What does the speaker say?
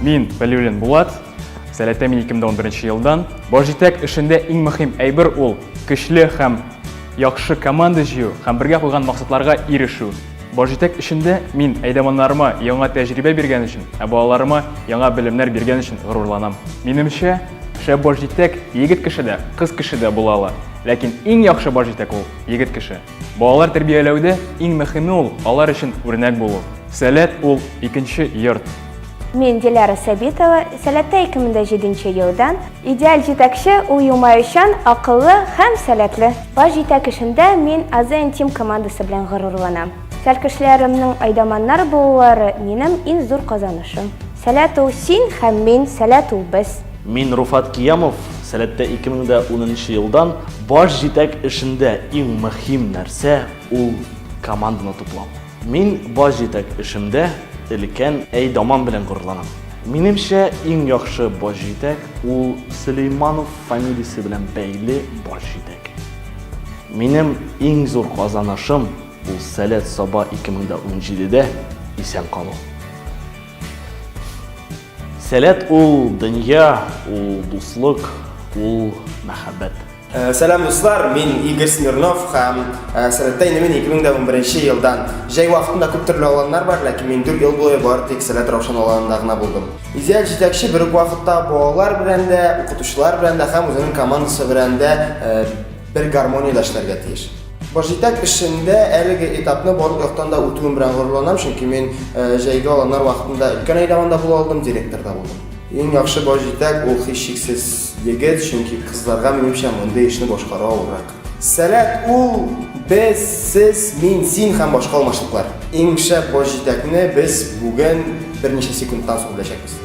Мин Валиуллин Булат, сәләттә мин 2011 елдан. Баш җитәк эшендә иң мөһим әйбер ул көчле һәм яхшы команда җыю һәм бергә куйган максатларга ирешү. Баш җитәк эшендә мин әйдәманнарыма яңа тәҗрибә биргән өчен, балаларыма яңа белемнәр биргән өчен горурланам. Минемчә, шәп баш җитәк егет кеше дә, кыз кеше дә була ала. Ләкин иң яхшы баш җитәк ул егет кеше. Балалар тәрбияләүдә иң мөһиме ул алар өчен үрнәк булу. Сәләт ул икенче йорт. Мин Диляра Сабитова, сәләттә 2007 елдан. Идеаль җитәкче ул елмаючан, акыллы һәм сәләтле. Баш җитәк эшендә мин Азен Тим командасы белән горурланам. Сәл кешеләремнең айдаманнар булулары минем иң зур казанышым. Сәләт ул син һәм мин, сәләт ул без. Мин Руфат Киямов, сәләттә 2010 елдан. Баш җитәк эшендә иң мөһим нәрсә ул команданы туплау. Мин баш җитәк эшендә өлкән әйдаман белән горурланам. Минемчә, иң яхшы баш җитәк ул Сөлейманов фамилиясе белән бәйле баш җитәк. Минем иң зур казанышым ул Сәләт Саба 2017дә исән калу. Сәләт ул дөнья, ул дуслык, ул мәхәббәт. Сәлам дуслар, мин Игорь Смирнов һәм сәләттә инде мин 2011 елдан. Җәй вакытында күп төрле аланнар бар, ләкин мин 4 ел буе бары тик Сәләт Раушан аланында гына булдым. Идеаль җитәкче бер үк вакытта балалар белән дә, укытучылар белән дә һәм үзенең командасы белән дә бер гармониядә эшләргә тиеш. Баш җитәк эшендә әлеге этапны барлык яктан да үтүем белән горурланам, чөнки мин җәйге аланнар вакытында өлкән әйдәманда була алдым, директор да булдым. Иң яхшы баш җитәк ул һичшиксез егет, чөнки кызларга минемчә мондый эшне башкара авыррак. Сәләт ул без, сез, мин, син һәм башка алмашлыклар. Иң шәп баш җитәкне без бүген берничә секундтан соң беләчәкбез.